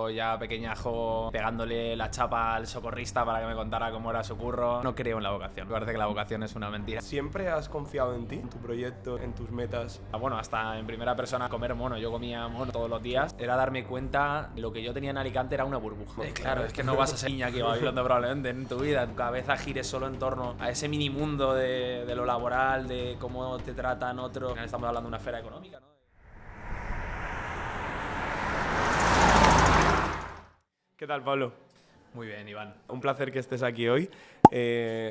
yo ya pequeñajo pegándole la chapa al socorrista para que me contara cómo era su curro. No creo en la vocación, me parece que la vocación es una mentira. ¿Siempre has confiado en ti, en tu proyecto, en tus metas? Bueno, hasta en primera persona comer mono, yo comía mono todos los días. Era darme cuenta lo que yo tenía en Alicante era una burbuja. Claro, es que no vas a ser niña que va viviendo probablemente en tu vida. Tu cabeza gire solo en torno a ese mini mundo de lo laboral, de cómo te tratan otros. Estamos hablando de una esfera económica, ¿no? ¿Qué tal, Pablo? Muy bien, Iván. Un placer que estés aquí hoy.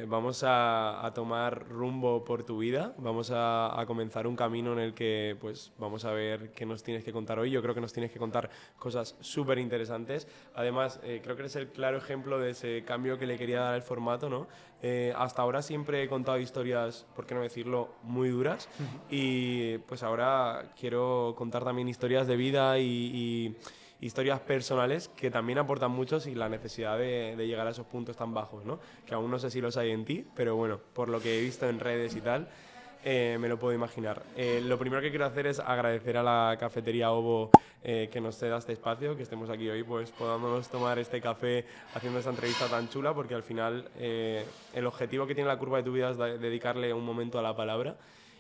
Vamos a tomar rumbo por tu vida. Vamos a comenzar un camino en el que pues, vamos a ver qué nos tienes que contar hoy. Yo creo que nos tienes que contar cosas súper interesantes. Además, creo que eres el claro ejemplo de ese cambio que le quería dar al formato, ¿no? Hasta ahora siempre he contado historias, por qué no decirlo, muy duras. Y pues ahora quiero contar también historias de vida y historias personales que también aportan mucho sin la necesidad de llegar a esos puntos tan bajos, ¿no? Que aún no sé si los hay en ti, pero bueno, por lo que he visto en redes y tal, me lo puedo imaginar. Lo primero que quiero hacer es agradecer a la cafetería Ovo que nos ceda este espacio, que estemos aquí hoy, pues podamos tomar este café haciendo esta entrevista tan chula, porque al final el objetivo que tiene la curva de tu vida es dedicarle un momento a la palabra.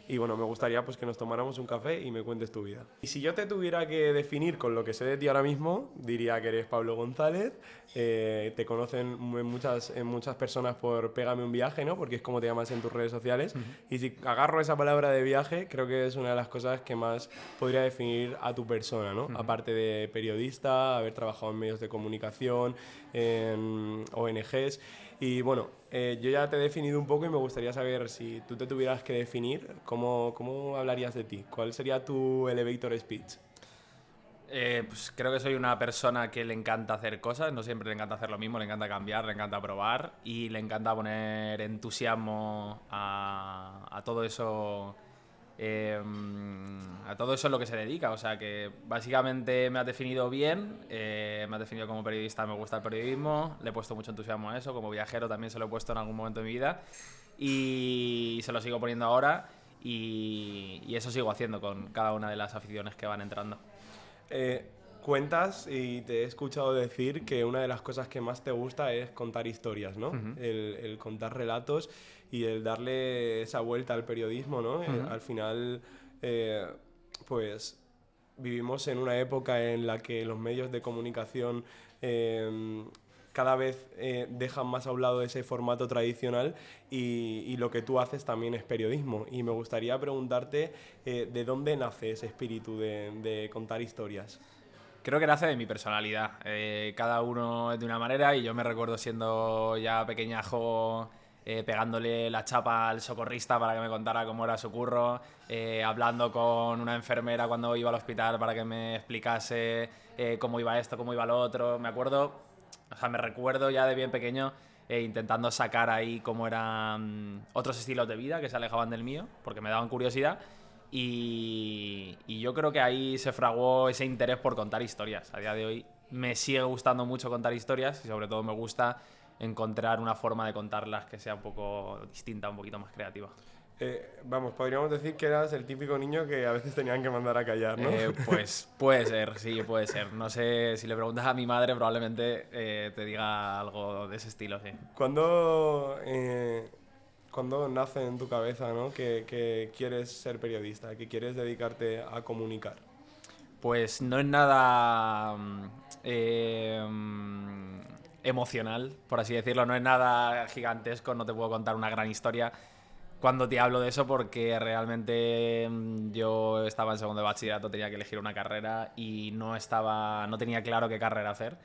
Y bueno, me gustaría pues que nos tomáramos un café y me cuentes tu vida. Y si yo te tuviera que definir con lo que sé de ti ahora mismo, diría que eres Pablo González. Te conocen muchas personas por Pégame un viaje, ¿no? Porque es como te llamas en tus redes sociales. Y si agarro esa palabra de viaje, creo que es una de las cosas que más podría definir a tu persona, ¿no? Aparte de periodista, haber trabajado en medios de comunicación, en ONGs. Y bueno, yo ya te he definido un poco y me gustaría saber si tú te tuvieras que definir, ¿cómo hablarías de ti? ¿Cuál sería tu elevator speech? Pues creo que soy una persona que le encanta hacer cosas, no siempre le encanta hacer lo mismo, le encanta cambiar, le encanta probar y le encanta poner entusiasmo a todo eso. A todo eso es lo que se dedica, o sea que básicamente me has definido bien, me has definido como periodista, me gusta el periodismo, le he puesto mucho entusiasmo a eso, como viajero también se lo he puesto en algún momento de mi vida y se lo sigo poniendo ahora y eso sigo haciendo con cada una de las aficiones que van entrando. Cuentas y te he escuchado decir que una de las cosas que más te gusta es contar historias, ¿no? El contar relatos y el darle esa vuelta al periodismo, ¿no? Al final, pues vivimos en una época en la que los medios de comunicación cada vez dejan más a un lado ese formato tradicional y lo que tú haces también es periodismo. Y me gustaría preguntarte de dónde nace ese espíritu de contar historias. Creo que nace de mi personalidad. Cada uno es de una manera y yo me recuerdo siendo ya pequeñajo pegándole la chapa al socorrista para que me contara cómo era su curro, hablando con una enfermera cuando iba al hospital para que me explicase cómo iba esto, cómo iba lo otro. Me recuerdo ya de bien pequeño intentando sacar ahí cómo eran otros estilos de vida que se alejaban del mío, porque me daban curiosidad. Y yo creo que ahí se fraguó ese interés por contar historias. A día de hoy me sigue gustando mucho contar historias y sobre todo me gusta encontrar una forma de contarlas que sea un poco distinta, un poquito más creativa. Vamos, podríamos decir que eras el típico niño que a veces tenían que mandar a callar, ¿no? Pues puede ser, sí, puede ser. No sé, si le preguntas a mi madre probablemente te diga algo de ese estilo, sí. ¿Cuándo nace en tu cabeza, ¿no? que quieres ser periodista, que quieres dedicarte a comunicar? Pues no es nada emocional, por así decirlo, no es nada gigantesco, no te puedo contar una gran historia cuando te hablo de eso porque realmente yo estaba en segundo de bachillerato, tenía que elegir una carrera y no tenía claro qué carrera hacer.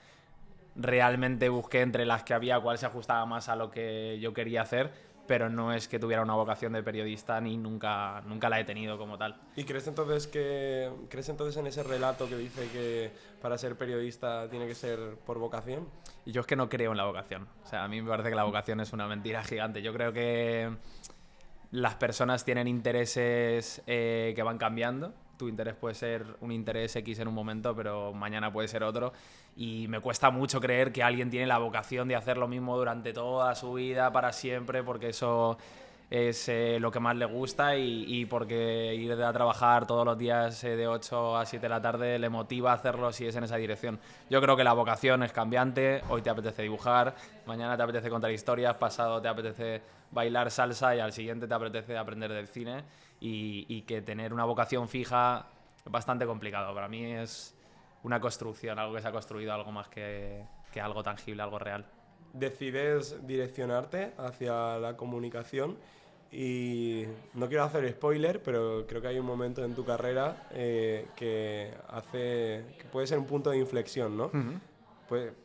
Realmente busqué entre las que había cuál se ajustaba más a lo que yo quería hacer, pero no es que tuviera una vocación de periodista ni nunca la he tenido como tal. ¿Y crees entonces en ese relato que dice que para ser periodista tiene que ser por vocación? Y yo es que no creo en la vocación. O sea, a mí me parece que la vocación es una mentira gigante. Yo creo que las personas tienen intereses que van cambiando. Tu interés puede ser un interés X en un momento, pero mañana puede ser otro. Y me cuesta mucho creer que alguien tiene la vocación de hacer lo mismo durante toda su vida, para siempre, porque eso es lo que más le gusta y porque ir a trabajar todos los días de 8 a 7 de la tarde le motiva a hacerlo si es en esa dirección. Yo creo que la vocación es cambiante, hoy te apetece dibujar, mañana te apetece contar historias, pasado te apetece bailar salsa y al siguiente te apetece aprender del cine y que tener una vocación fija es bastante complicado. Para mí es una construcción, algo que se ha construido, algo más que algo tangible, algo real. Decides direccionarte hacia la comunicación y no quiero hacer spoiler, pero creo que hay un momento en tu carrera que puede ser un punto de inflexión, ¿no? Uh-huh.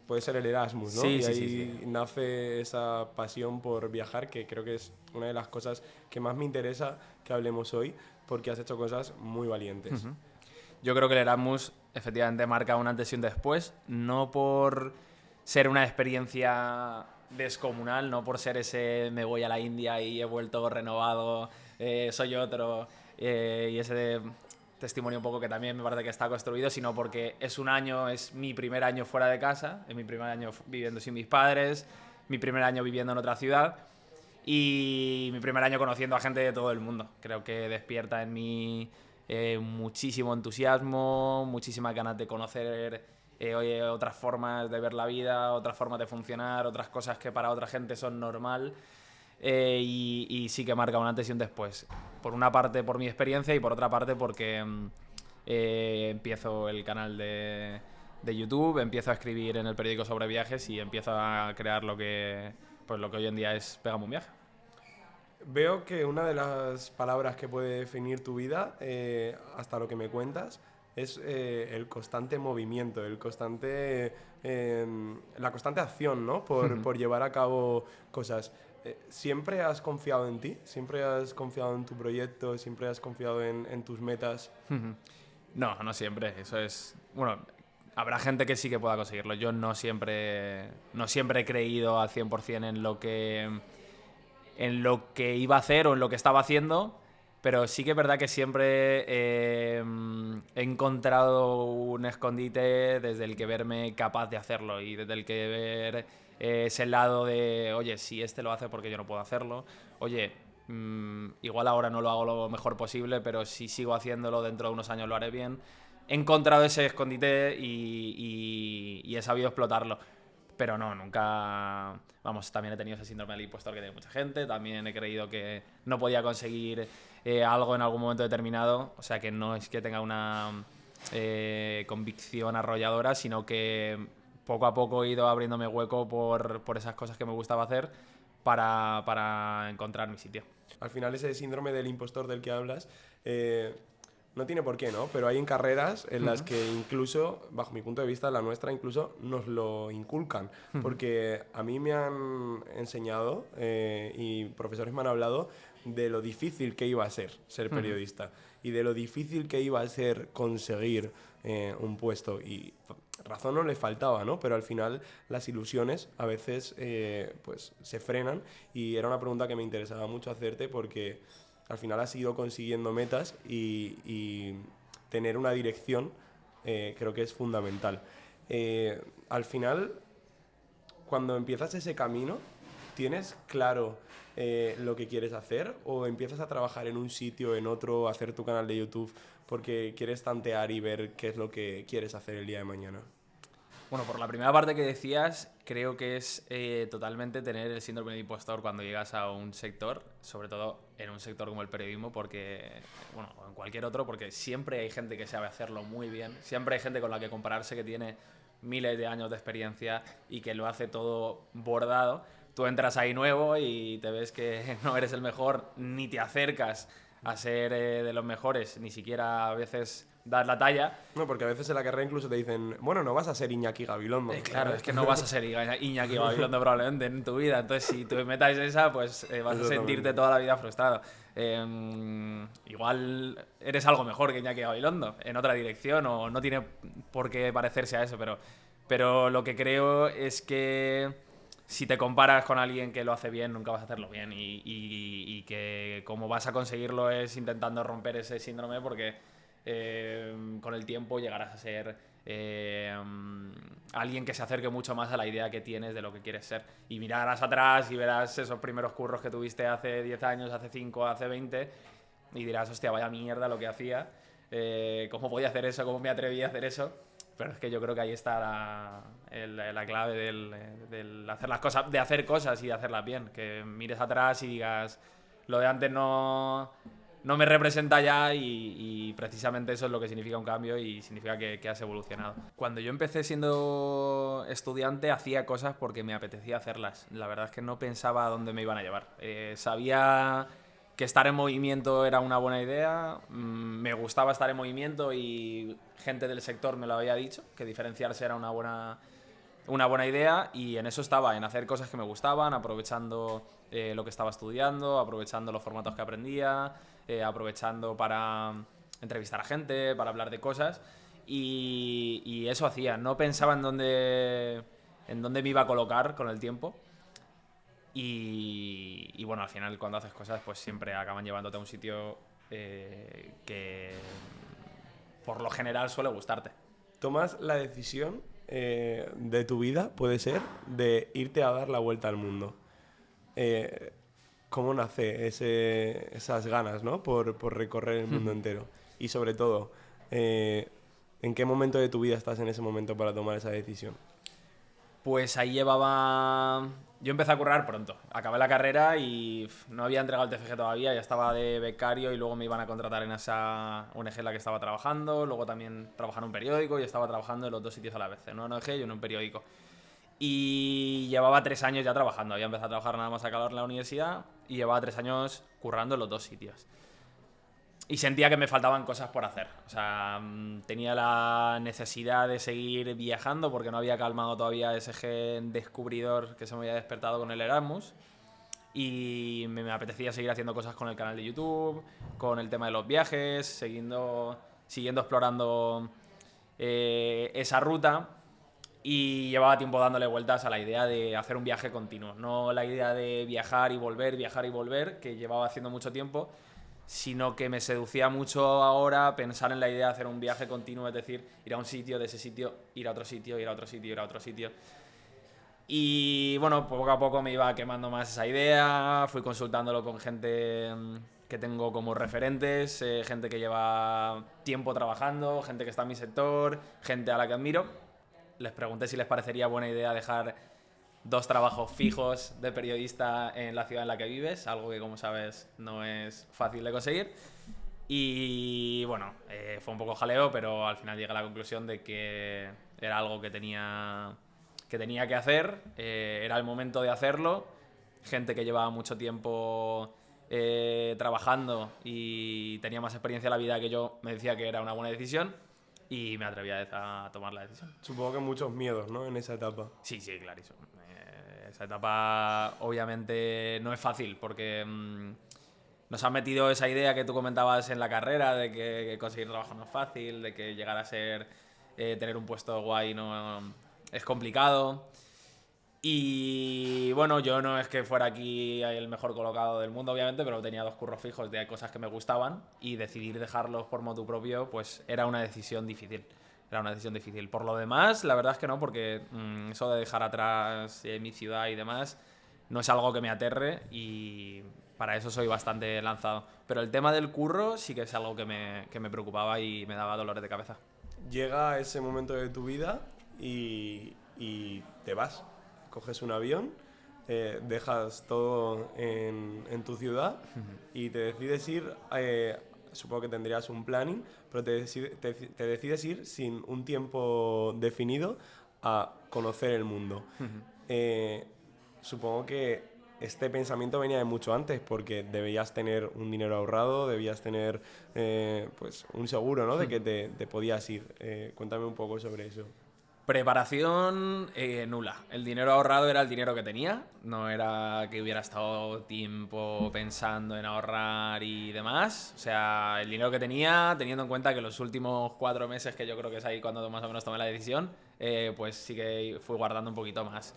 Puede ser el Erasmus, ¿no? Sí, Y sí, ahí sí. nace esa pasión por viajar, que creo que es una de las cosas que más me interesa que hablemos hoy, porque has hecho cosas muy valientes. Uh-huh. Yo creo que el Erasmus efectivamente marca un antes y un después, no por ser una experiencia descomunal, no por ser ese me voy a la India y he vuelto renovado, soy otro, y ese testimonio un poco que también me parece que está construido, sino porque es un año, es mi primer año fuera de casa, es mi primer año viviendo sin mis padres, mi primer año viviendo en otra ciudad y mi primer año conociendo a gente de todo el mundo. Creo que despierta en mí muchísimo entusiasmo, muchísimas ganas de conocer oye, otras formas de ver la vida, otras formas de funcionar, otras cosas que para otra gente son normal. Y sí que marca un antes y un después. Por una parte por mi experiencia y por otra parte porque empiezo el canal de YouTube, empiezo a escribir en el periódico sobre viajes y empiezo a crear lo que hoy en día es Pégame un viaje. Veo que una de las palabras que puede definir tu vida, hasta lo que me cuentas, es el constante movimiento, la constante acción, ¿no? Por llevar a cabo cosas. ¿Siempre has confiado en ti? ¿Siempre has confiado en tu proyecto? ¿Siempre has confiado en tus metas? No, no siempre. Eso es... Bueno, habrá gente que sí que pueda conseguirlo. Yo no siempre he creído al 100% en lo que iba a hacer o en lo que estaba haciendo, pero sí que es verdad que siempre he encontrado un escondite desde el que verme capaz de hacerlo y desde el que ver ese lado de, oye, si este lo hace, porque yo no puedo hacerlo. Oye, igual ahora no lo hago lo mejor posible, pero si sigo haciéndolo dentro de unos años lo haré bien. He encontrado ese escondite y he sabido explotarlo. Pero no, nunca... Vamos, también he tenido ese síndrome del impostor que tiene mucha gente. También he creído que no podía conseguir algo en algún momento determinado. O sea, que no es que tenga una convicción arrolladora, sino que poco a poco he ido abriéndome hueco por esas cosas que me gustaba hacer para encontrar mi sitio. Al final ese síndrome del impostor del que hablas... no tiene por qué, ¿no? Pero hay en carreras en las que incluso, bajo mi punto de vista, la nuestra incluso nos lo inculcan. Porque a mí me han enseñado y profesores me han hablado de lo difícil que iba a ser periodista y de lo difícil que iba a ser conseguir un puesto. Y razón no le faltaba, ¿no? Pero al final las ilusiones a veces pues se frenan y era una pregunta que me interesaba mucho hacerte porque... Al final has ido consiguiendo metas y tener una dirección creo que es fundamental. Al final, cuando empiezas ese camino, ¿tienes claro lo que quieres hacer o empiezas a trabajar en un sitio, en otro, hacer tu canal de YouTube porque quieres tantear y ver qué es lo que quieres hacer el día de mañana? Bueno, por la primera parte que decías, creo que es totalmente tener el síndrome de impostor cuando llegas a un sector, sobre todo en un sector como el periodismo, porque, bueno, o en cualquier otro, porque siempre hay gente que sabe hacerlo muy bien, siempre hay gente con la que compararse que tiene miles de años de experiencia y que lo hace todo bordado. Tú entras ahí nuevo y te ves que no eres el mejor, ni te acercas a ser de los mejores, ni siquiera a veces dar la talla. No, porque a veces en la carrera incluso te dicen, bueno, no vas a ser Iñaki Gabilondo. Claro, es que no vas a ser Iñaki Gabilondo probablemente en tu vida. Entonces, si tu meta es esa, pues vas a sentirte toda la vida frustrado. Igual eres algo mejor que Iñaki Gabilondo en otra dirección o no tiene por qué parecerse a eso, pero lo que creo es que si te comparas con alguien que lo hace bien, nunca vas a hacerlo bien y que como vas a conseguirlo es intentando romper ese síndrome porque con el tiempo llegarás a ser alguien que se acerque mucho más a la idea que tienes de lo que quieres ser. Y mirarás atrás y verás esos primeros curros que tuviste hace 10 años, hace 5, hace 20 y dirás, hostia, vaya mierda lo que hacía, cómo podía hacer eso, cómo me atreví a hacer eso. Pero es que yo creo que ahí está la clave del hacer las cosas, de hacer cosas y de hacerlas bien. Que mires atrás y digas, lo de antes no me representa ya y precisamente eso es lo que significa un cambio y significa que has evolucionado. Cuando yo empecé siendo estudiante hacía cosas porque me apetecía hacerlas. La verdad es que no pensaba a dónde me iban a llevar. Sabía que estar en movimiento era una buena idea, me gustaba estar en movimiento y gente del sector me lo había dicho, que diferenciarse era una buena idea y en eso estaba, en hacer cosas que me gustaban, aprovechando lo que estaba estudiando, aprovechando los formatos que aprendía, aprovechando para entrevistar a gente, para hablar de cosas y eso hacía. No pensaba en dónde me iba a colocar con el tiempo y bueno, al final cuando haces cosas pues siempre acaban llevándote a un sitio que por lo general suele gustarte. Tomas la decisión de tu vida, puede ser, de irte a dar la vuelta al mundo. ¿Cómo nace esas ganas, ¿no? por recorrer el mundo entero? Y sobre todo, ¿en qué momento de tu vida estás en ese momento para tomar esa decisión? Pues ahí llevaba... Yo empecé a currar pronto. Acabé la carrera y no había entregado el TFG todavía, ya estaba de becario y luego me iban a contratar en esa ONG en la que estaba trabajando. Luego también trabajaba en un periódico y estaba trabajando en los dos sitios a la vez, en una ONG y en un periódico. Y llevaba 3 años ya trabajando. Había empezado a trabajar nada más acabar la universidad y llevaba 3 años currando en los dos sitios. Y sentía que me faltaban cosas por hacer. O sea, tenía la necesidad de seguir viajando porque no había calmado todavía ese gen descubridor que se me había despertado con el Erasmus. Y me apetecía seguir haciendo cosas con el canal de YouTube, con el tema de los viajes, siguiendo explorando esa ruta. Y llevaba tiempo dándole vueltas a la idea de hacer un viaje continuo. No la idea de viajar y volver, que llevaba haciendo mucho tiempo, sino que me seducía mucho ahora pensar en la idea de hacer un viaje continuo, es decir, ir a un sitio, de ese sitio, ir a otro sitio, ir a otro sitio, ir a otro sitio. Y bueno, poco a poco me iba quemando más esa idea, fui consultándolo con gente que tengo como referentes, gente que lleva tiempo trabajando, gente que está en mi sector, gente a la que admiro. Les pregunté si les parecería buena idea dejar 2 trabajos fijos de periodista en la ciudad en la que vives, algo que, como sabes, no es fácil de conseguir. Y bueno, fue un poco jaleo, pero al final llegué a la conclusión de que era algo que tenía que hacer, era el momento de hacerlo. Gente que llevaba mucho tiempo trabajando y tenía más experiencia en la vida que yo me decía que era una buena decisión y me atreví a tomar la decisión. Supongo que muchos miedos, ¿no? En esa etapa. Sí, clarísimo. Esa etapa obviamente no es fácil porque nos han metido esa idea que tú comentabas en la carrera de que conseguir trabajo no es fácil, de que llegar a ser tener un puesto guay no es complicado. Y bueno, yo no es que fuera aquí el mejor colocado del mundo, obviamente, pero tenía 2 curros fijos de cosas que me gustaban y decidir dejarlos por motu propio pues era una decisión difícil. Era una decisión difícil. Por lo demás, la verdad es que no, porque eso de dejar atrás mi ciudad y demás no es algo que me aterre y para eso soy bastante lanzado. Pero el tema del curro sí que es algo que me preocupaba y me daba dolores de cabeza. Llega ese momento de tu vida y te vas. Coges un avión, dejas todo en tu ciudad y te decides ir... supongo que tendrías un planning, pero te decides ir sin un tiempo definido a conocer el mundo. Supongo que este pensamiento venía de mucho antes, porque debías tener un dinero ahorrado, debías tener pues un seguro, ¿no? De que te podías ir. Cuéntame un poco sobre eso. Preparación nula. El dinero ahorrado era el dinero que tenía. No era que hubiera estado tiempo pensando en ahorrar y demás. O sea, el dinero que tenía, teniendo en cuenta que los últimos 4 meses, que yo creo que es ahí cuando más o menos tomé la decisión, pues sí que fui guardando un poquito más.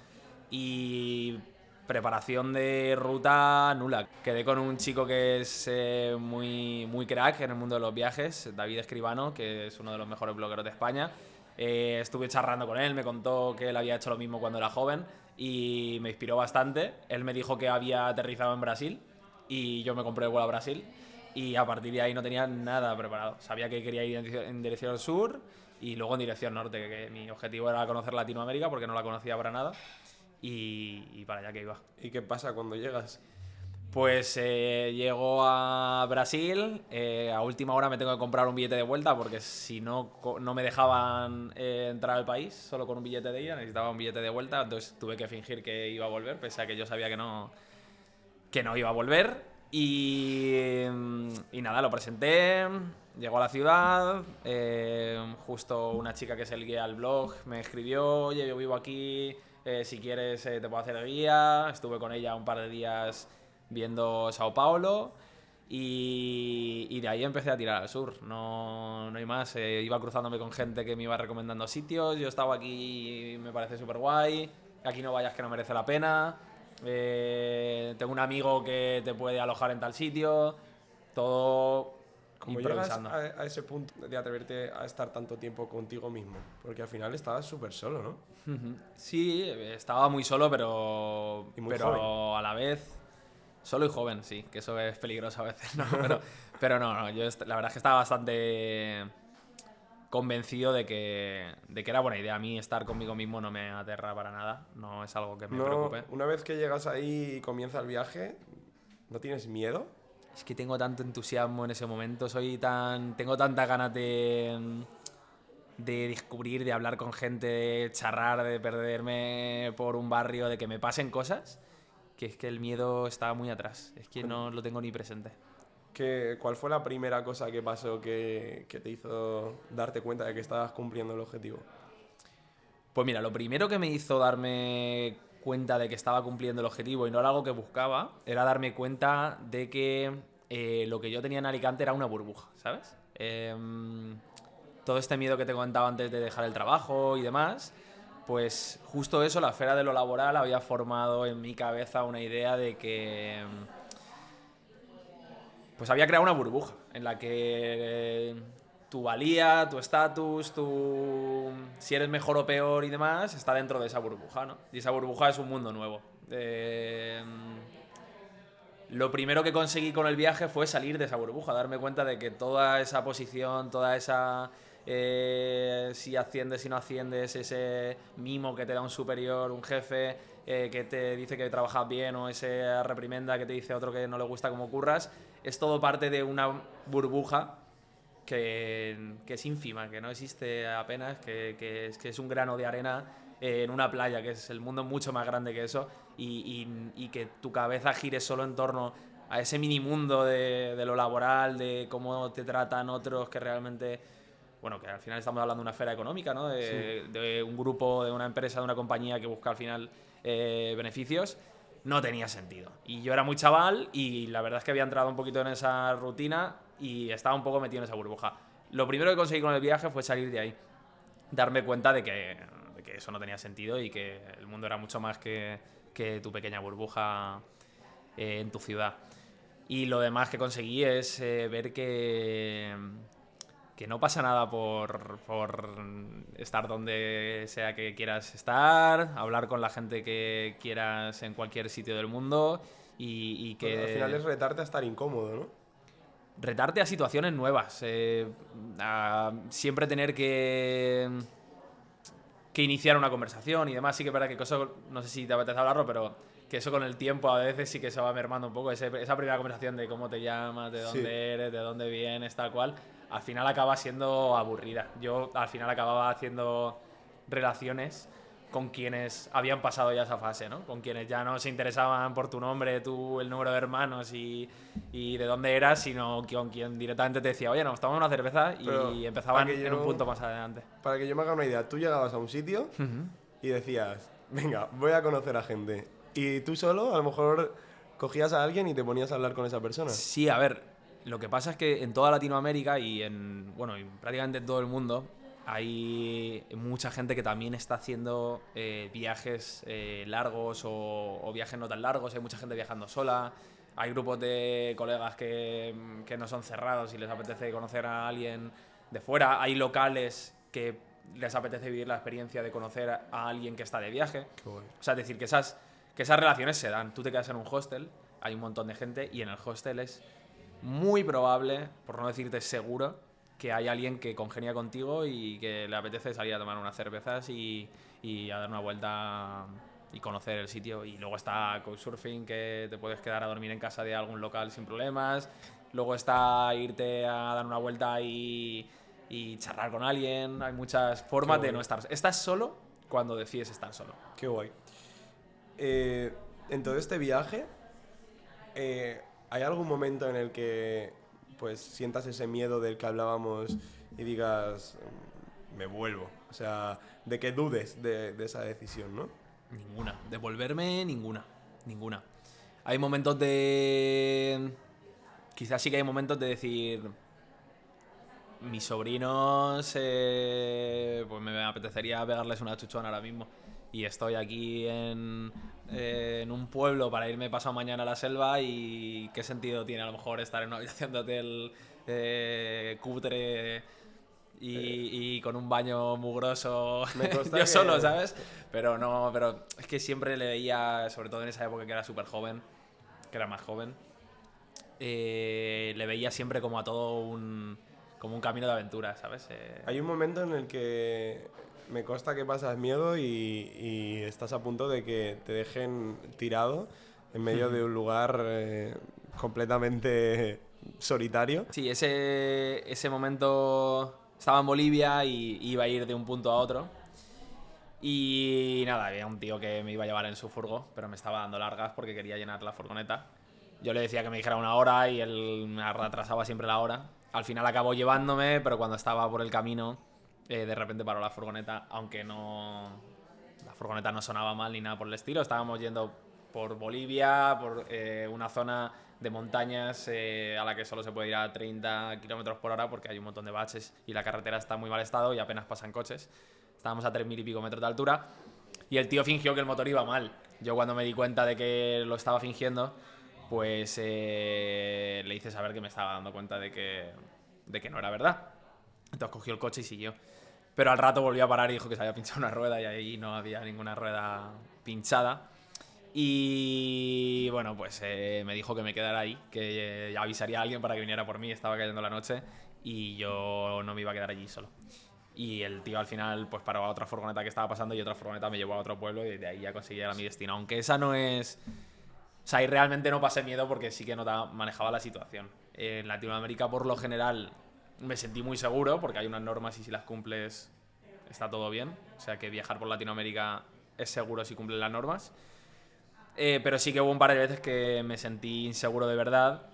Y preparación de ruta nula. Quedé con un chico que es muy crack en el mundo de los viajes, David Escribano, que es uno de los mejores blogueros de España. Estuve charlando con él, me contó que él había hecho lo mismo cuando era joven y me inspiró bastante. Él me dijo que había aterrizado en Brasil y yo me compré el vuelo a Brasil y a partir de ahí no tenía nada preparado. Sabía que quería ir en dirección al sur y luego en dirección norte, que mi objetivo era conocer Latinoamérica porque no la conocía para nada y para allá que iba. ¿Y qué pasa cuando llegas? Pues llego a Brasil, a última hora me tengo que comprar un billete de vuelta porque si no, no me dejaban entrar al país solo con un billete de ida, necesitaba un billete de vuelta, entonces tuve que fingir que iba a volver, pese a que yo sabía que no iba a volver. Y nada, lo presenté, llegó a la ciudad, justo una chica que es el guía del blog me escribió, oye, yo vivo aquí, si quieres te puedo hacer guía, estuve con ella un par de días viendo Sao Paulo y de ahí empecé a tirar al sur, no hay más, iba cruzándome con gente que me iba recomendando sitios, yo estaba aquí y me parece súper guay, aquí no vayas que no merece la pena, tengo un amigo que te puede alojar en tal sitio, todo ¿Cómo llegas improvisando. a ese punto de atreverte a estar tanto tiempo contigo mismo? Porque al final estabas súper solo, ¿no? Sí, estaba muy solo, pero, Y muy pero joven. a la vez solo y joven, sí, que eso es peligroso a veces, ¿no? Pero no, yo la verdad es que estaba bastante convencido de que era buena idea. A mí estar conmigo mismo no me aterra para nada, no es algo que me No, preocupe. una vez que llegas ahí y comienza el viaje, ¿no tienes miedo? Es que tengo tanto entusiasmo en ese momento, tengo tantas ganas de descubrir, de hablar con gente, de charrar, de perderme por un barrio, de que me pasen cosas, que es que el miedo está muy atrás, es que no lo tengo ni presente. ¿Cuál fue la primera cosa que pasó que te hizo darte cuenta de que estabas cumpliendo el objetivo? Pues mira, lo primero que me hizo darme cuenta de que estaba cumpliendo el objetivo y no era algo que buscaba, era darme cuenta de que lo que yo tenía en Alicante era una burbuja, ¿sabes? Todo este miedo que te contaba antes de dejar el trabajo y demás, pues justo eso, la esfera de lo laboral había formado en mi cabeza una idea de que pues había creado una burbuja en la que tu valía, tu estatus, si eres mejor o peor y demás, está dentro de esa burbuja, ¿no? Y esa burbuja es un mundo nuevo. Lo primero que conseguí con el viaje fue salir de esa burbuja, darme cuenta de que toda esa posición, toda esa si asciendes, si no asciendes, ese mimo que te da un superior, un jefe, que te dice que trabajas bien o esa reprimenda que te dice otro que no le gusta cómo curras, es todo parte de una burbuja que es ínfima, que no existe apenas, que es un grano de arena en una playa, que es el mundo mucho más grande que eso, y que tu cabeza gire solo en torno a ese mini mundo de lo laboral, de cómo te tratan otros que realmente, bueno, que al final estamos hablando de una esfera económica, ¿no? Sí. De un grupo, de una empresa, de una compañía que busca al final beneficios, no tenía sentido. Y yo era muy chaval y la verdad es que había entrado un poquito en esa rutina y estaba un poco metido en esa burbuja. Lo primero que conseguí con el viaje fue salir de ahí, darme cuenta de que eso no tenía sentido y que el mundo era mucho más que tu pequeña burbuja en tu ciudad. Y lo demás que conseguí es ver que no pasa nada por estar donde sea que quieras estar, hablar con la gente que quieras en cualquier sitio del mundo y Al final es que retarte a estar incómodo, ¿no? retarte a situaciones nuevas, a siempre tener que iniciar una conversación y demás. Sí que es verdad que eso, no sé si te apetece hablarlo, pero que eso con el tiempo a veces sí que se va mermando un poco. Esa primera conversación de cómo te llamas, de Sí. dónde eres, de dónde vienes, tal cual, al final acaba siendo aburrida. Yo al final acababa haciendo relaciones con quienes habían pasado ya esa fase, ¿no? Con quienes ya no se interesaban por tu nombre, el número de hermanos y de dónde eras, sino con quien directamente te decía, oye, nos tomamos una cerveza Pero y para empezaban que en un yo, punto más adelante. para que yo me haga una idea, tú llegabas a un sitio y decías, venga, voy a conocer a gente. Y tú solo, a lo mejor, cogías a alguien y te ponías a hablar con esa persona. Sí, a ver, lo que pasa es que en toda Latinoamérica y bueno, y prácticamente en todo el mundo hay mucha gente que también está haciendo viajes largos o viajes no tan largos, hay mucha gente viajando sola, hay grupos de colegas que no son cerrados y les apetece conocer a alguien de fuera, hay locales que les apetece vivir la experiencia de conocer a alguien que está de viaje. Qué guay. O sea, es decir, que esas relaciones se dan. Tú te quedas en un hostel, hay un montón de gente y en el hostel es muy probable, por no decirte seguro, que hay alguien que congenia contigo y que le apetece salir a tomar unas cervezas y a dar una vuelta y conocer el sitio. Y luego está Couchsurfing, que te puedes quedar a dormir en casa de algún local sin problemas. Luego está irte a dar una vuelta y charlar con alguien. Hay muchas formas de no estar. Estás solo cuando decides estar solo. Qué guay. En todo este viaje, ¿hay algún momento en el que pues sientas ese miedo del que hablábamos y digas, me vuelvo? O sea, de que dudes de esa decisión, ¿no? Ninguna. De volverme, ninguna. Hay momentos de... Quizás sí que hay momentos de decir... Mis sobrinos, pues me apetecería pegarles una chuchona ahora mismo. Y estoy aquí en un pueblo para irme pasado mañana a la selva y qué sentido tiene a lo mejor estar en una habitación de hotel cutre y con un baño mugroso yo solo, ¿sabes? Pero no, pero es que siempre le veía, sobre todo en esa época que era súper joven, que era más joven, le veía siempre como a todo como un camino de aventura, ¿sabes? Hay un momento en el que me consta que pasas miedo y estás a punto de que te dejen tirado en medio de un lugar completamente solitario. Sí, ese momento estaba en Bolivia y iba a ir de un punto a otro. Y nada, había un tío que me iba a llevar en su furgo, pero me estaba dando largas porque quería llenar la furgoneta. Yo le decía que me dijera una hora y él me retrasaba siempre la hora. Al final acabó llevándome, pero cuando estaba por el camino, de repente paró la furgoneta, aunque no... La furgoneta no sonaba mal ni nada por el estilo. Estábamos yendo por Bolivia, por una zona de montañas a la que solo se puede ir a 30 kilómetros por hora porque hay un montón de baches y la carretera está en muy mal estado y apenas pasan coches. Estábamos a 3.000 y pico metros de altura y el tío fingió que el motor iba mal. Yo cuando me di cuenta de que lo estaba fingiendo, pues le hice saber que me estaba dando cuenta de que no era verdad. Entonces cogió el coche y siguió. Pero al rato volvió a parar y dijo que se había pinchado una rueda y ahí no había ninguna rueda pinchada. Y bueno, pues me dijo que me quedara ahí, que avisaría a alguien para que viniera por mí. Estaba cayendo la noche y yo no me iba a quedar allí solo. Y el tío al final pues paró a otra furgoneta que estaba pasando y otra furgoneta me llevó a otro pueblo y de ahí ya conseguí llegar a mi destino. Aunque esa no es... O sea, ahí realmente no pasé miedo porque sí que manejaba la situación. En Latinoamérica, por lo general, me sentí muy seguro porque hay unas normas y si las cumples está todo bien. O sea, que viajar por Latinoamérica es seguro si cumples las normas. Pero sí que hubo un par de veces que me sentí inseguro de verdad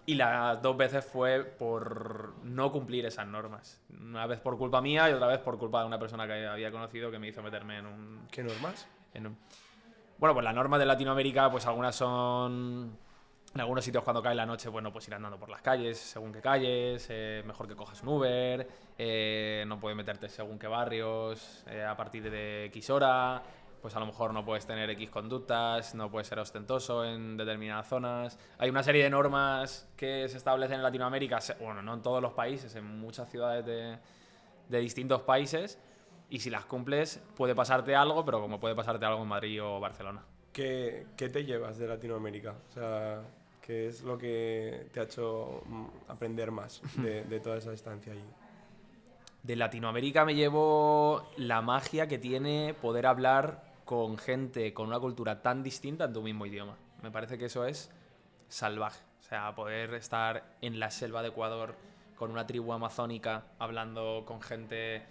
y las dos veces fue por no cumplir esas normas. Una vez por culpa mía y otra vez por culpa de una persona que había conocido que me hizo meterme en un... ¿Qué normas? Bueno, pues las normas de Latinoamérica, pues algunas son... En algunos sitios cuando cae la noche, pues no puedes ir andando por las calles, según qué calles, mejor que cojas un Uber, no puedes meterte según qué barrios, a partir de X hora, pues a lo mejor no puedes tener X conductas, no puedes ser ostentoso en determinadas zonas. Hay una serie de normas que se establecen en Latinoamérica, bueno, no en todos los países, en muchas ciudades de distintos países, y si las cumples puede pasarte algo, pero como puede pasarte algo en Madrid o Barcelona. ¿Qué te llevas de Latinoamérica? O sea, ¿qué es lo que te ha hecho aprender más de toda esa estancia allí? De Latinoamérica me llevo la magia que tiene poder hablar con gente con una cultura tan distinta en tu mismo idioma. Me parece que eso es salvaje. O sea, poder estar en la selva de Ecuador con una tribu amazónica hablando con gente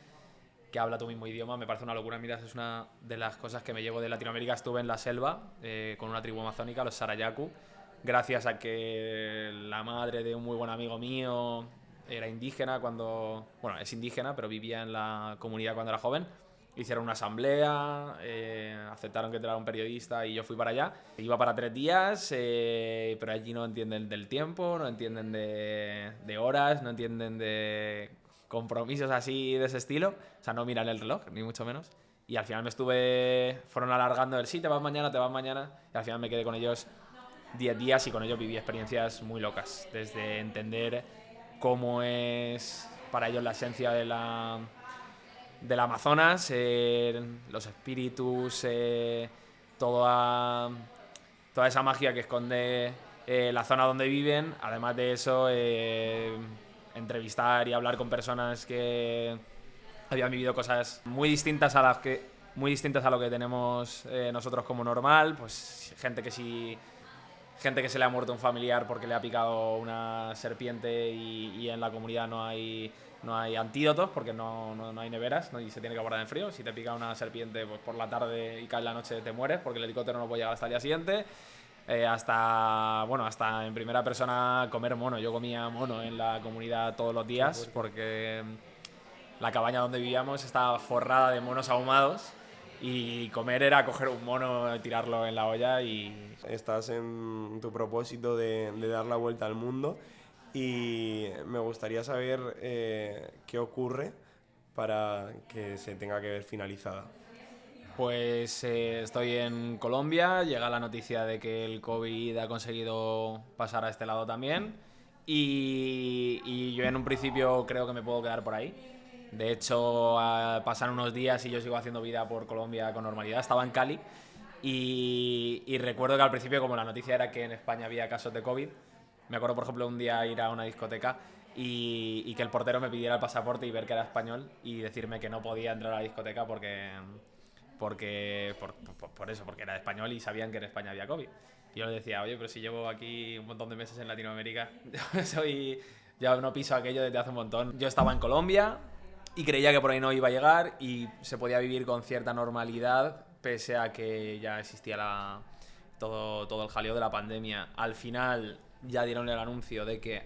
que habla tu mismo idioma, me parece una locura. Mira, es una de las cosas que me llevo de Latinoamérica. Estuve en la selva con una tribu amazónica, los Sarayaku, gracias a que la madre de un muy buen amigo mío era indígena cuando... Bueno, es indígena, pero vivía en la comunidad cuando era joven. Hicieron una asamblea, aceptaron que era un periodista y yo fui para allá. Iba para 3 días, pero allí no entienden del tiempo, no entienden de horas, no entienden de compromisos así de ese estilo. O sea, no miran el reloj, ni mucho menos. Y al final fueron alargando el sí, te vas mañana. Y al final me quedé con ellos 10 días y con ellos viví experiencias muy locas. Desde entender cómo es para ellos la esencia del Amazonas, los espíritus, toda esa magia que esconde la zona donde viven. Además de eso, entrevistar y hablar con personas que habían vivido cosas muy distintas a lo que tenemos nosotros como normal. Pues gente que se le ha muerto un familiar porque le ha picado una serpiente y en la comunidad no hay antídotos porque no hay neveras, y se tiene que guardar en frío. Si te pica una serpiente, pues por la tarde y cae la noche te mueres porque el helicóptero no puede llegar hasta el día siguiente. Hasta en primera persona comer mono. Yo comía mono en la comunidad todos los días porque la cabaña donde vivíamos estaba forrada de monos ahumados y comer era coger un mono, tirarlo en la olla y... Estás en tu propósito de dar la vuelta al mundo y me gustaría saber qué ocurre para que se tenga que ver finalizada. Pues estoy en Colombia, llega la noticia de que el COVID ha conseguido pasar a este lado también y yo en un principio creo que me puedo quedar por ahí. De hecho, pasan unos días y yo sigo haciendo vida por Colombia con normalidad. Estaba en Cali y recuerdo que al principio, como la noticia era que en España había casos de COVID, me acuerdo, por ejemplo, un día ir a una discoteca y que el portero me pidiera el pasaporte y ver que era español y decirme que no podía entrar a la discoteca por eso, porque era español y sabían que en España había COVID. Y yo le decía, oye, pero si llevo aquí un montón de meses en Latinoamérica, ya no piso aquello desde hace un montón. Yo estaba en Colombia y creía que por ahí no iba a llegar y se podía vivir con cierta normalidad, pese a que ya existía todo el jaleo de la pandemia. Al final ya dieron el anuncio de que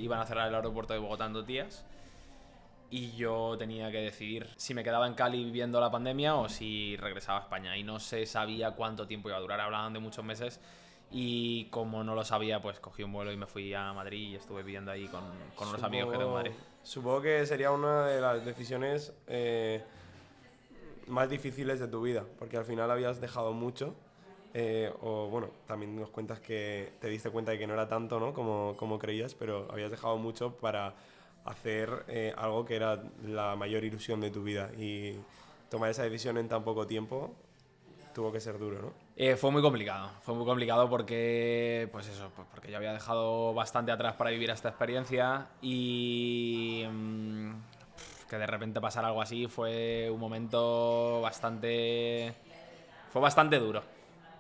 iban a cerrar el aeropuerto de Bogotá en 2 días. Y yo tenía que decidir si me quedaba en Cali viviendo la pandemia o si regresaba a España. Y no se sabía cuánto tiempo iba a durar, hablaban de muchos meses. Y como no lo sabía, pues cogí un vuelo y me fui a Madrid y estuve viviendo ahí con unos amigos que tengo en Madrid. Supongo que sería una de las decisiones más difíciles de tu vida, porque al final habías dejado mucho. O bueno, también nos cuentas que te diste cuenta de que no era tanto, ¿no? como creías, pero habías dejado mucho para hacer algo que era la mayor ilusión de tu vida, y tomar esa decisión en tan poco tiempo tuvo que ser duro, ¿no? Fue muy complicado porque, pues eso, porque yo había dejado bastante atrás para vivir esta experiencia y que de repente pasara algo así fue un momento fue bastante duro.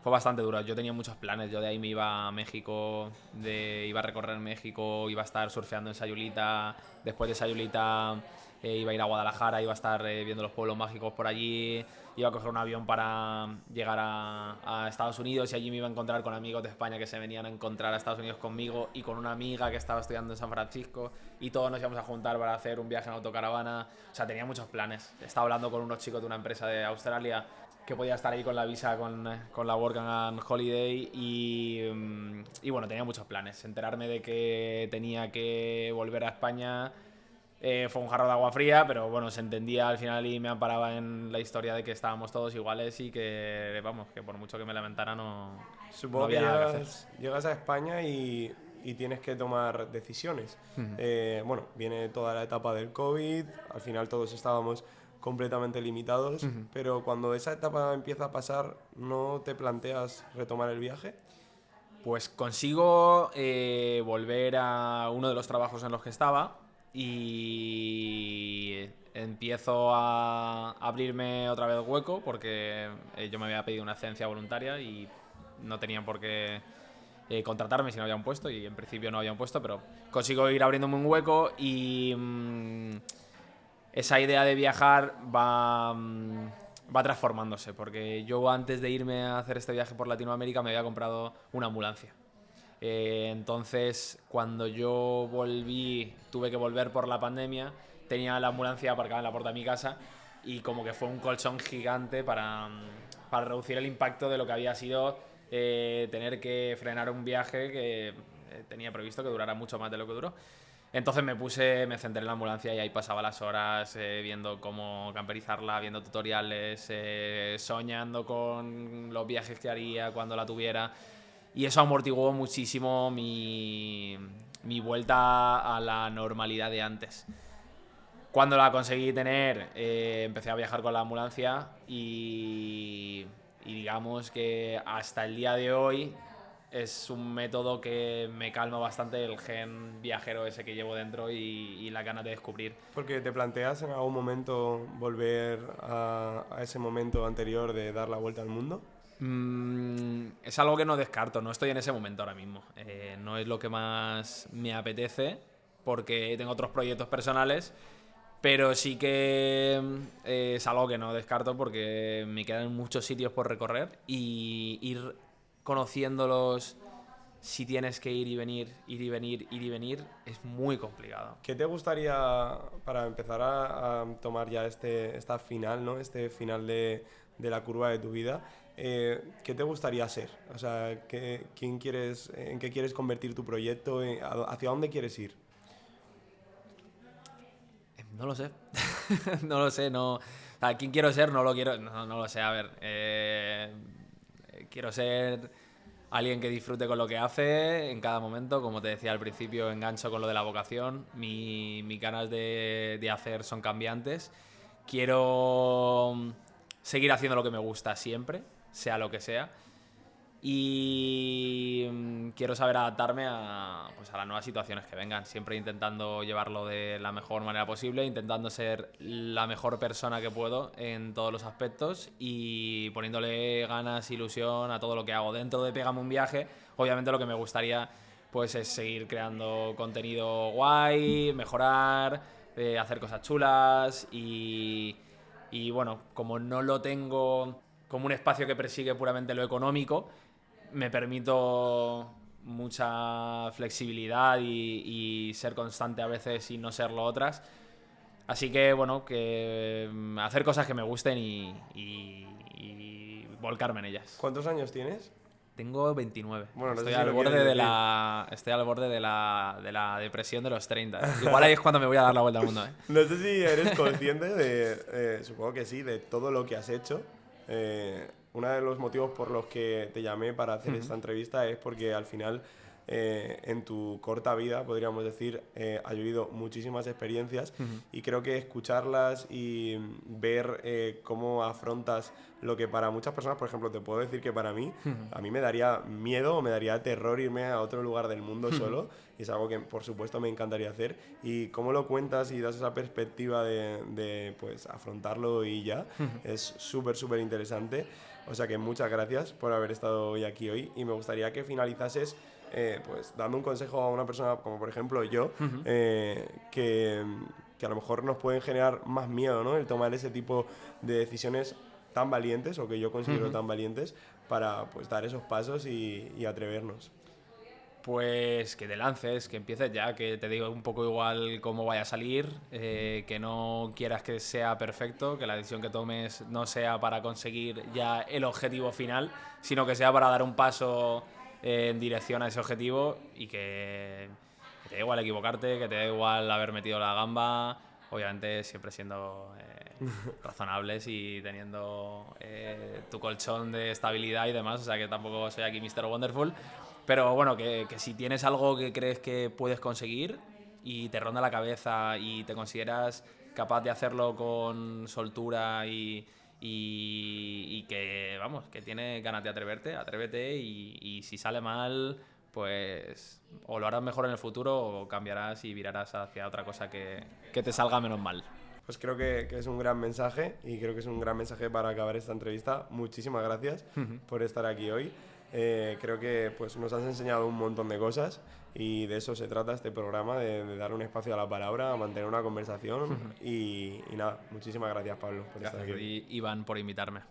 Fue bastante duro. Yo tenía muchos planes. Yo de ahí me iba a México, iba a recorrer México, iba a estar surfeando en Sayulita. Después de Sayulita iba a ir a Guadalajara, iba a estar viendo los pueblos mágicos por allí. Iba a coger un avión para llegar a Estados Unidos y allí me iba a encontrar con amigos de España que se venían a encontrar a Estados Unidos conmigo y con una amiga que estaba estudiando en San Francisco y todos nos íbamos a juntar para hacer un viaje en autocaravana. O sea, tenía muchos planes. Estaba hablando con unos chicos de una empresa de Australia que podía estar ahí con la visa, con la Work and Holiday y bueno, tenía muchos planes. Enterarme de que tenía que volver a España fue un jarro de agua fría, pero bueno, se entendía al final y me amparaba en la historia de que estábamos todos iguales y que, vamos, que por mucho que me lamentara no había nada que hacer. Llegas a España y tienes que tomar decisiones. Bueno, viene toda la etapa del COVID, al final todos estábamos completamente limitados, pero cuando esa etapa empieza a pasar, ¿no te planteas retomar el viaje? Pues consigo volver a uno de los trabajos en los que estaba y empiezo a abrirme otra vez hueco porque yo me había pedido una excedencia voluntaria y no tenían por qué contratarme si no había un puesto, y en principio no había un puesto, pero consigo ir abriéndome un hueco y esa idea de viajar va transformándose, porque yo antes de irme a hacer este viaje por Latinoamérica me había comprado una ambulancia. Entonces, cuando yo volví, tuve que volver por la pandemia, tenía la ambulancia aparcada en la puerta de mi casa y como que fue un colchón gigante para reducir el impacto de lo que había sido tener que frenar un viaje que tenía previsto que durara mucho más de lo que duró. Entonces me centré en la ambulancia y ahí pasaba las horas viendo cómo camperizarla, viendo tutoriales, soñando con los viajes que haría cuando la tuviera. Y eso amortiguó muchísimo mi vuelta a la normalidad de antes. Cuando la conseguí tener, empecé a viajar con la ambulancia y digamos que hasta el día de hoy es un método que me calma bastante el gen viajero ese que llevo dentro y la ganas de descubrir. Porque te planteas en algún momento volver a ese momento anterior de dar la vuelta al mundo. Es algo que no descarto, no estoy en ese momento ahora mismo. No es lo que más me apetece porque tengo otros proyectos personales, pero sí que es algo que no descarto porque me quedan muchos sitios por recorrer y ir conociéndolos, si tienes que ir y venir, ir y venir, ir y venir, es muy complicado. ¿Qué te gustaría, para empezar a tomar ya esta final, ¿no? Este final de la curva de tu vida, qué te gustaría ser? O sea, ¿en qué quieres convertir tu proyecto? ¿Hacia dónde quieres ir? No lo sé. No lo sé, no. O sea, ¿quién quiero ser? No lo quiero. No lo sé. A ver. Quiero ser alguien que disfrute con lo que hace en cada momento. Como te decía al principio, engancho con lo de la vocación. Mis ganas de hacer son cambiantes. Quiero seguir haciendo lo que me gusta siempre, sea lo que sea. Y quiero saber adaptarme pues a las nuevas situaciones que vengan, siempre intentando llevarlo de la mejor manera posible, intentando ser la mejor persona que puedo en todos los aspectos y poniéndole ganas, ilusión a todo lo que hago. Dentro de Pégame un Viaje, obviamente lo que me gustaría pues es seguir creando contenido guay, mejorar, hacer cosas chulas y bueno, como no lo tengo como un espacio que persigue puramente lo económico, me permito mucha flexibilidad y ser constante a veces y no serlo otras. Así que, bueno, que hacer cosas que me gusten y volcarme en ellas. ¿Cuántos años tienes? Tengo 29. Bueno, no estoy sé si al lo borde quieres de decir. estoy al borde de la depresión de los 30. Igual ahí es cuando me voy a dar la vuelta al mundo, ¿eh? No sé si eres consciente supongo que sí, de todo lo que has hecho. Uno de los motivos por los que te llamé para hacer esta entrevista es porque al final, en tu corta vida, podríamos decir, has vivido muchísimas experiencias y creo que escucharlas y ver cómo afrontas lo que para muchas personas, por ejemplo, te puedo decir que para mí, a mí me daría miedo o me daría terror irme a otro lugar del mundo solo, y es algo que por supuesto me encantaría hacer, y cómo lo cuentas y das esa perspectiva de pues afrontarlo y ya, es súper interesante. O sea que muchas gracias por haber estado hoy aquí hoy, y me gustaría que finalizases pues dando un consejo a una persona como por ejemplo yo, que a lo mejor nos pueden generar más miedo, ¿no? El tomar ese tipo de decisiones tan valientes, o que yo considero tan valientes, para pues dar esos pasos y atrevernos. Pues que te lances, que empieces ya, que te digo un poco igual cómo vaya a salir, que no quieras que sea perfecto, que la decisión que tomes no sea para conseguir ya el objetivo final, sino que sea para dar un paso en dirección a ese objetivo y que te da igual equivocarte, que te da igual haber metido la gamba, obviamente siempre siendo razonables y teniendo tu colchón de estabilidad y demás, o sea que tampoco soy aquí Mr. Wonderful. Pero bueno, que si tienes algo que crees que puedes conseguir y te ronda la cabeza y te consideras capaz de hacerlo con soltura y que, vamos, que tienes ganas de atrévete y si sale mal, pues o lo harás mejor en el futuro o cambiarás y virarás hacia otra cosa que te salga menos mal. Pues creo que es un gran mensaje, y creo que es un gran mensaje para acabar esta entrevista. Muchísimas gracias por estar aquí hoy. Creo que pues, nos has enseñado un montón de cosas, y de eso se trata este programa, de dar un espacio a la palabra, a mantener una conversación y nada, muchísimas gracias, Pablo, por estar aquí. Gracias, Iván, por invitarme.